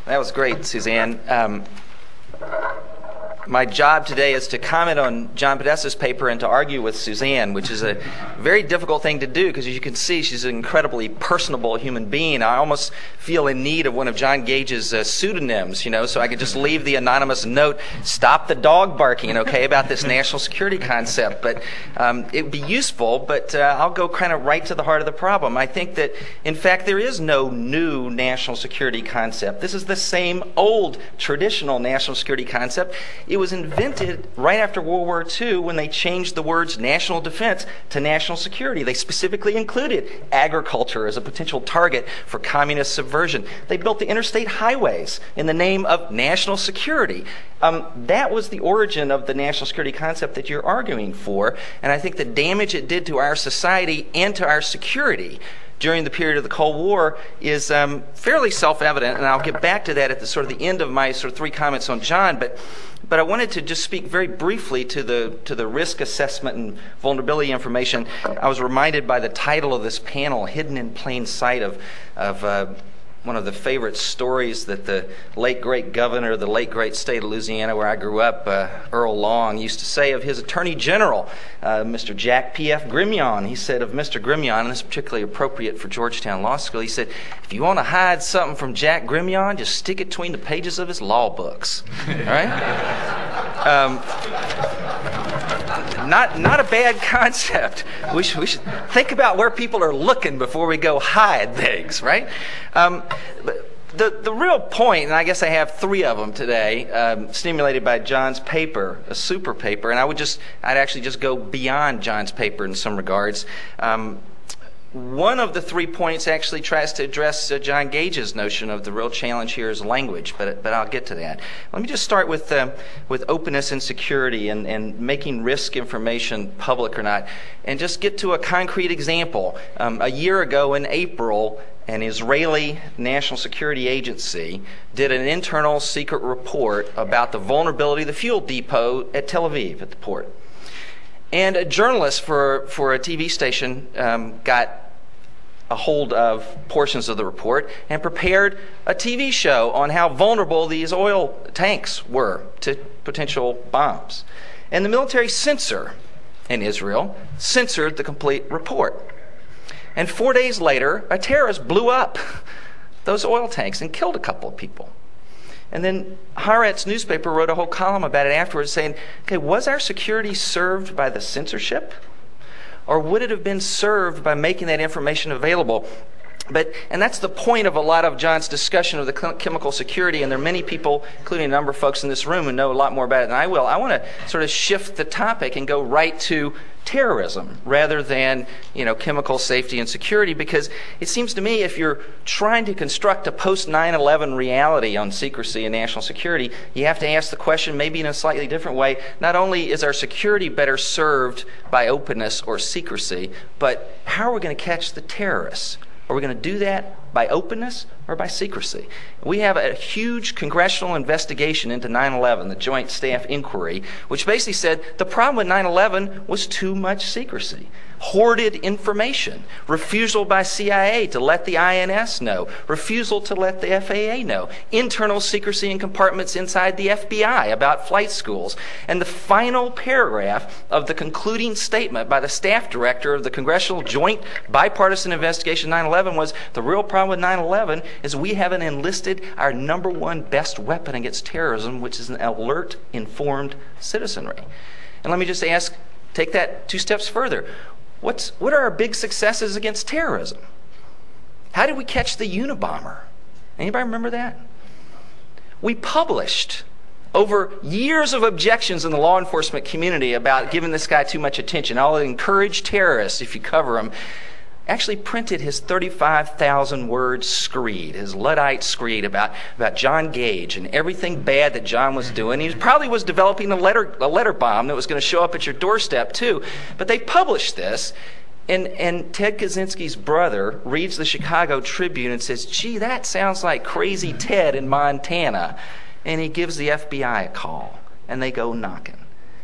That was great, Suzanne. My job today is to comment on John Podesta's paper and to argue with Suzanne, which is a very difficult thing to do because, as you can see, she's an incredibly personable human being. I almost feel in need of one of John Gage's pseudonyms, so I could just leave the anonymous note, "Stop the dog barking," about this national security concept. But it would be useful, but I'll go kind of right to the heart of the problem. I think that, in fact, there is no new national security concept. This is the same old traditional national security concept. It was invented right after World War II when they changed the words national defense to national security. They specifically included agriculture as a potential target for communist subversion. They built the interstate highways in the name of national security. That was the origin of the national security concept that you're arguing for, and I think the damage it did to our society and to our security during the period of the Cold War is fairly self-evident, and I'll get back to that at the end of my three comments on John. But I wanted to just speak very briefly to the risk assessment and vulnerability information. I was reminded by the title of this panel, "Hidden in Plain Sight," of one of the favorite stories that the late great governor of the late great state of Louisiana, where I grew up, Earl Long, used to say of his attorney general, Mr. Jack P.F. Grimion. He said of Mr. Grimion, and this is particularly appropriate for Georgetown Law School, he said, "If you want to hide something from Jack Grimion, just stick it between the pages of his law books." All right? Not a bad concept. We should think about where people are looking before we go hide things, right? The real point, and I guess I have three of them today, stimulated by John's paper, a super paper, and I'd actually just go beyond John's paper in some regards. One of the 3 points actually tries to address John Gage's notion of the real challenge here is language, but I'll get to that. Let me just start with openness and security and making risk information public or not, and just get to a concrete example. A year ago in April, an Israeli national security agency did an internal secret report about the vulnerability of the fuel depot at Tel Aviv at the port. And a journalist for a TV station got a hold of portions of the report and prepared a TV show on how vulnerable these oil tanks were to potential bombs. And the military censor in Israel censored the complete report. And 4 days later, a terrorist blew up those oil tanks and killed a couple of people. And then Haaretz newspaper wrote a whole column about it afterwards saying, okay, was our security served by the censorship? Or would it have been served by making that information available? And that's the point of a lot of John's discussion of the chemical security, and there are many people, including a number of folks in this room, who know a lot more about it than I will. I want to sort of shift the topic and go right to terrorism rather than chemical safety and security, because it seems to me if you're trying to construct a post-9/11 reality on secrecy and national security, you have to ask the question maybe in a slightly different way. Not only is our security better served by openness or secrecy, but how are we going to catch the terrorists? Are we going to do that by openness or by secrecy? We have a huge congressional investigation into 9/11, the Joint Staff Inquiry, which basically said the problem with 9/11 was too much secrecy. Hoarded information, refusal by CIA to let the INS know, refusal to let the FAA know, internal secrecy in compartments inside the FBI about flight schools. And the final paragraph of the concluding statement by the staff director of the Congressional Joint Bipartisan Investigation 9/11 was, the real problem with 9/11 is we haven't enlisted our number one best weapon against terrorism, which is an alert, informed citizenry. And let me just ask, take that 2 steps further. What are our big successes against terrorism? How did we catch the Unabomber? Anybody remember that? We published over years of objections in the law enforcement community about giving this guy too much attention. I'll encourage terrorists, if you cover him, actually printed his 35,000-word screed, his Luddite screed about John Gage and everything bad that John was doing. He probably was developing a letter bomb that was going to show up at your doorstep too. But they published this, and Ted Kaczynski's brother reads the Chicago Tribune and says, gee, that sounds like Crazy Ted in Montana. And he gives the FBI a call, and they go knocking.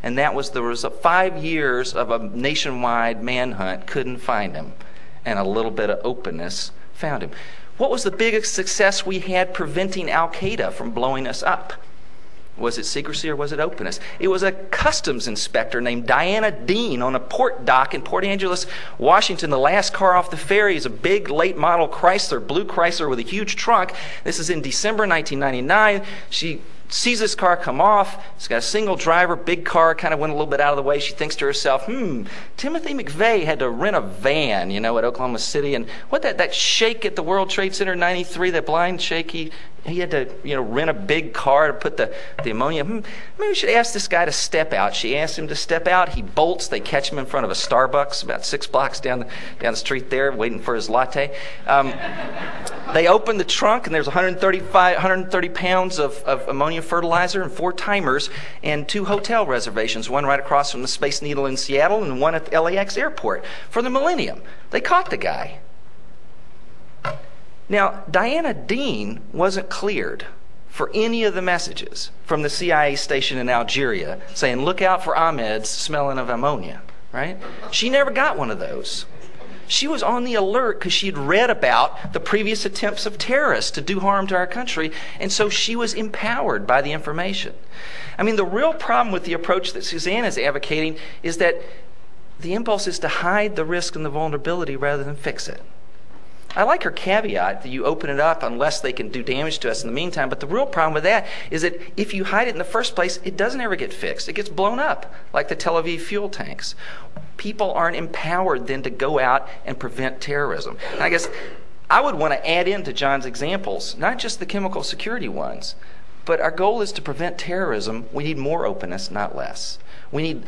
And that was the result. 5 years of a nationwide manhunt, couldn't find him. And a little bit of openness found him. What was the biggest success we had preventing Al-Qaeda from blowing us up? Was it secrecy or was it openness? It was a customs inspector named Diana Dean on a port dock in Port Angeles, Washington. The last car off the ferry is a big late model Chrysler, blue Chrysler with a huge trunk. This is in December 1999. She sees this car come off. It's got a single driver, big car, kind of went a little bit out of the way. She thinks to herself, Timothy McVeigh had to rent a van, at Oklahoma City. And what that shake at the World Trade Center in 93, that blind shake, he had to, rent a big car to put the ammonia. Maybe we should ask this guy to step out. She asks him to step out. He bolts. They catch him in front of a Starbucks about 6 blocks down the street there, waiting for his latte. They open the trunk, and there's 130 pounds of ammonia fertilizer and 4 timers and 2 hotel reservations, one right across from the Space Needle in Seattle and one at the LAX airport for the Millennium. They caught the guy. Now, Diana Dean wasn't cleared for any of the messages from the CIA station in Algeria saying, look out for Ahmed's smelling of ammonia, right? She never got one of those. She was on the alert because she'd read about the previous attempts of terrorists to do harm to our country, and so she was empowered by the information. I mean, the real problem with the approach that Suzanne is advocating is that the impulse is to hide the risk and the vulnerability rather than fix it. I like her caveat that you open it up unless they can do damage to us in the meantime, but the real problem with that is that if you hide it in the first place, it doesn't ever get fixed. It gets blown up, like the Tel Aviv fuel tanks. People aren't empowered then to go out and prevent terrorism. And I guess I would want to add into John's examples, not just the chemical security ones, but our goal is to prevent terrorism. We need more openness, not less. We need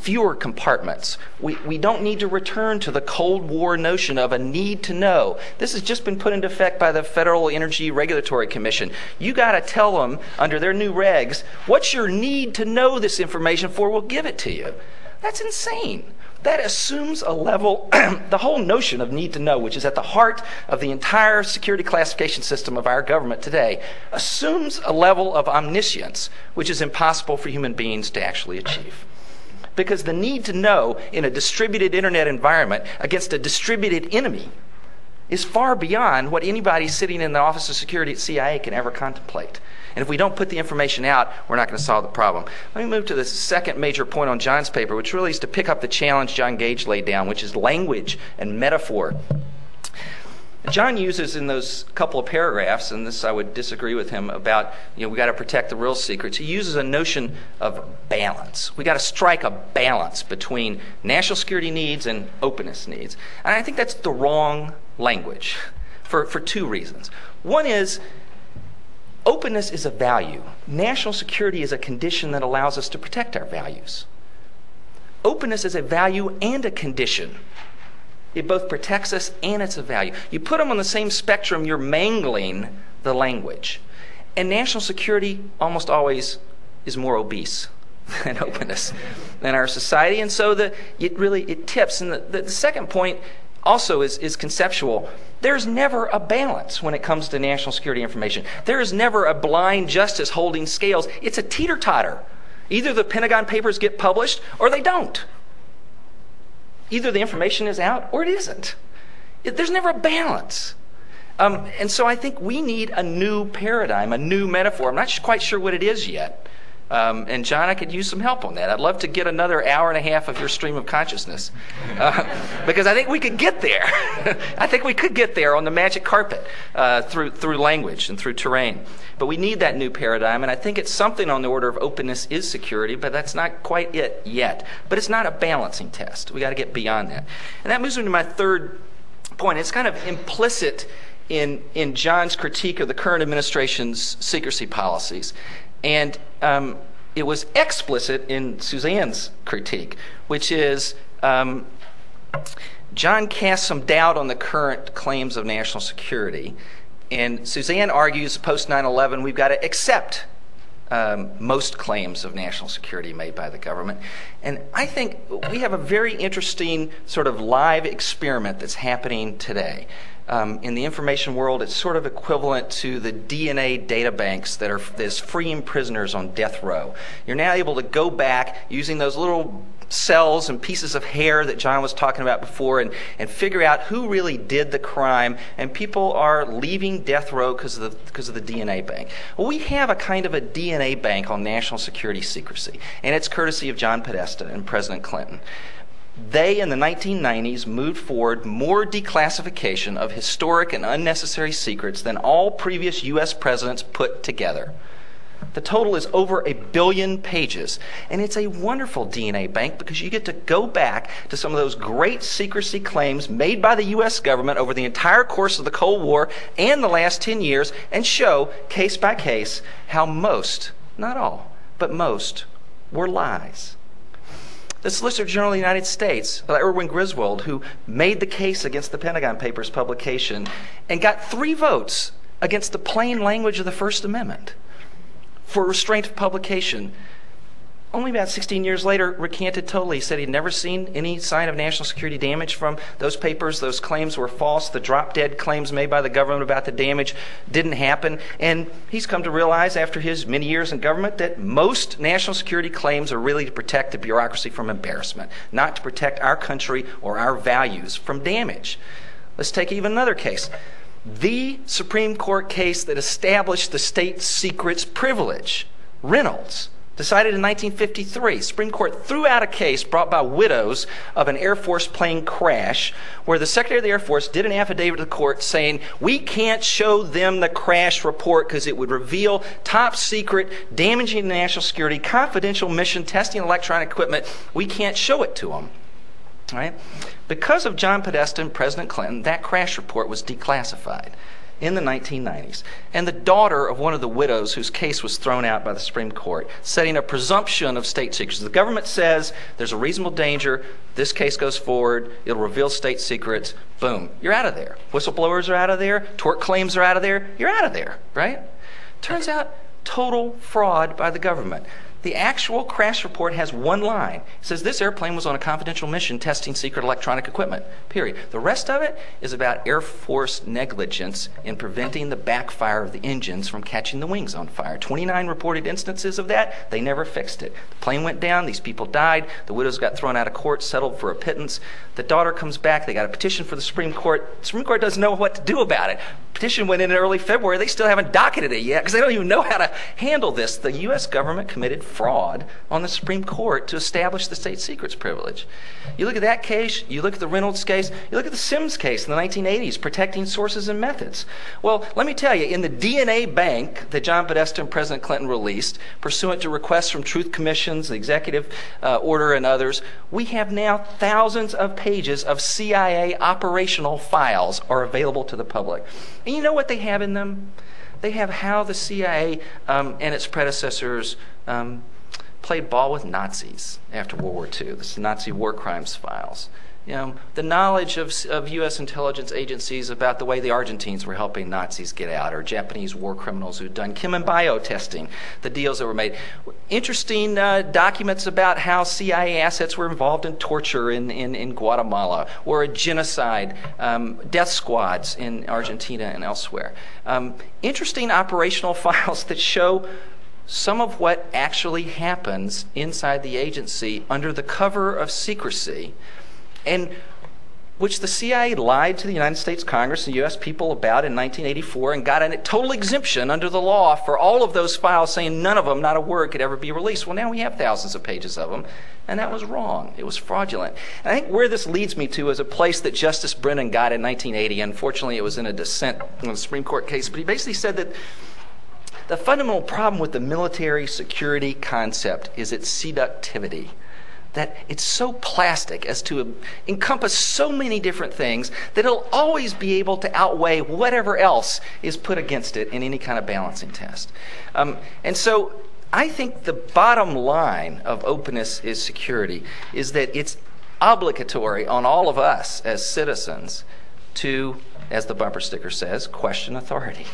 fewer compartments. We don't need to return to the Cold War notion of a need to know. This has just been put into effect by the Federal Energy Regulatory Commission. You got to tell them under their new regs, what's your need to know this information for? We'll give it to you. That's insane. That assumes a level, the whole notion of need to know, which is at the heart of the entire security classification system of our government today, assumes a level of omniscience, which is impossible for human beings to actually achieve. Because the need to know in a distributed internet environment against a distributed enemy is far beyond what anybody sitting in the Office of Security at CIA can ever contemplate. And if we don't put the information out, we're not going to solve the problem. Let me move to the second major point on John's paper, which really is to pick up the challenge John Gage laid down, which is language and metaphor. John uses in those couple of paragraphs, and this I would disagree with him about, we got to protect the real secrets. He uses a notion of balance. We got to strike a balance between national security needs and openness needs. And I think that's the wrong language for 2 reasons. One is, openness is a value. National security is a condition that allows us to protect our values. Openness is a value and a condition. It both protects us and it's a value. You put them on the same spectrum, you're mangling the language. And national security almost always is more obese than openness in our society. And so it tips. And the second point also is conceptual. There's never a balance when it comes to national security information. There is never a blind justice holding scales. It's a teeter-totter. Either the Pentagon Papers get published or they don't. Either the information is out or it isn't. There's never a balance. And so I think we need a new paradigm, a new metaphor. I'm not quite sure what it is yet. And John, I could use some help on that. I'd love to get another hour and a half of your stream of consciousness. Because I think we could get there. I think we could get there on the magic carpet through language and through terrain. But we need that new paradigm, and I think it's something on the order of openness is security, but that's not quite it yet. But it's not a balancing test. We got to get beyond that. And that moves me to my third point. It's kind of implicit in John's critique of the current administration's secrecy policies. And it was explicit in Suzanne's critique, which is John casts some doubt on the current claims of national security. And Suzanne argues post 9/11 we've got to accept most claims of national security made by the government. And I think we have a very interesting sort of live experiment that's happening today. In the information world, it's sort of equivalent to the DNA databanks that's freeing prisoners on death row. You're now able to go back using those little cells and pieces of hair that John was talking about before and figure out who really did the crime, and people are leaving death row because of the DNA bank. Well, we have a kind of a DNA bank on national security secrecy, and it's courtesy of John Podesta and President Clinton. They, in the 1990s, moved forward more declassification of historic and unnecessary secrets than all previous U.S. presidents put together. The total is over 1 billion pages, and it's a wonderful DNA bank because you get to go back to some of those great secrecy claims made by the U.S. government over the entire course of the Cold War and the last 10 years and show, case by case, how most, not all, but most, were lies. The Solicitor General of the United States, Erwin Griswold, who made the case against the Pentagon Papers publication and got 3 votes against the plain language of the First Amendment for restraint of publication, only about 16 years later recanted totally. He said he'd never seen any sign of national security damage from those papers. Those claims were false. The drop-dead claims made by the government about the damage didn't happen. And he's come to realize after his many years in government that most national security claims are really to protect the bureaucracy from embarrassment, not to protect our country or our values from damage. Let's take even another case. The Supreme Court case that established the state secrets privilege, Reynolds, decided in 1953. Supreme Court threw out a case brought by widows of an Air Force plane crash where the Secretary of the Air Force did an affidavit to the court saying, we can't show them the crash report because it would reveal top secret, damaging to national security, confidential mission testing electronic equipment. We can't show it to them. Right? Because of John Podesta and President Clinton, that crash report was declassified in the 1990s. And the daughter of one of the widows whose case was thrown out by the Supreme Court, setting a presumption of state secrets. The government says there's a reasonable danger, this case goes forward, it'll reveal state secrets, boom, you're out of there. Whistleblowers are out of there, tort claims are out of there, you're out of there, right? Turns out, total fraud by the government. The actual crash report has one line. It says this airplane was on a confidential mission testing secret electronic equipment, period. The rest of it is about Air Force negligence in preventing the backfire of the engines from catching the wings on fire. 29 reported instances of that. They never fixed it. The plane went down. These people died. The widows got thrown out of court, settled for a pittance. The daughter comes back. They got a petition for the Supreme Court. The Supreme Court doesn't know what to do about it. Petition went in early February. They still haven't docketed it yet because they don't even know how to handle this. The U.S. government committed fraud on the Supreme Court to establish the state secrets privilege. You look at that case, you look at the Reynolds case, you look at the Sims case in the 1980s, protecting sources and methods. Well, let me tell you, in the DNA bank that John Podesta and President Clinton released, pursuant to requests from truth commissions, the executive order, and others, we have now thousands of pages of CIA operational files are available to the public. And you know what they have in them? They have how the CIA and its predecessors played ball with Nazis after World War II. This is Nazi war crimes files. You know, the knowledge of U.S. intelligence agencies about the way the Argentines were helping Nazis get out, or Japanese war criminals who'd done chem and bio testing, the deals that were made. Interesting documents about how CIA assets were involved in torture in Guatemala, or a genocide, death squads in Argentina and elsewhere. Interesting operational files that show some of what actually happens inside the agency under the cover of secrecy, and which the CIA lied to the United States Congress and U.S. people about in 1984 and got a total exemption under the law for all of those files, saying none of them, not a word, could ever be released. Well, now we have thousands of pages of them, and that was wrong. It was fraudulent. And I think where this leads me to is a place that Justice Brennan got in 1980. Unfortunately, it was in a dissent in the Supreme Court case, but he basically said that the fundamental problem with the military security concept is its seductivity. That it's so plastic as to encompass so many different things that it'll always be able to outweigh whatever else is put against it in any kind of balancing test. And so I think the bottom line of openness is security is that it's obligatory on all of us as citizens to, as the bumper sticker says, question authority.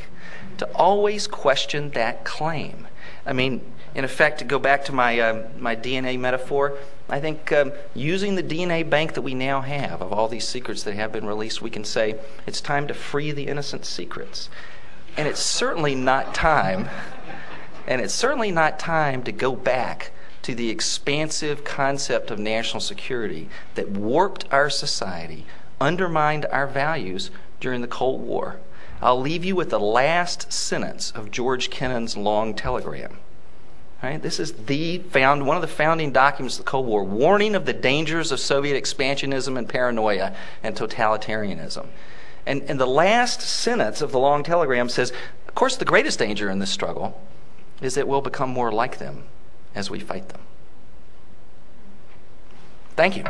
To always question that claim. I mean, in effect, to go back to my DNA metaphor, I think using the DNA bank that we now have of all these secrets that have been released, we can say it's time to free the innocent secrets. And it's certainly not time, to go back to the expansive concept of national security that warped our society, undermined our values during the Cold War. I'll leave you with the last sentence of George Kennan's long telegram. Right? This is one of the founding documents of the Cold War, warning of the dangers of Soviet expansionism and paranoia and totalitarianism. And the last sentence of the long telegram says, of course, the greatest danger in this struggle is that we'll become more like them as we fight them. Thank you.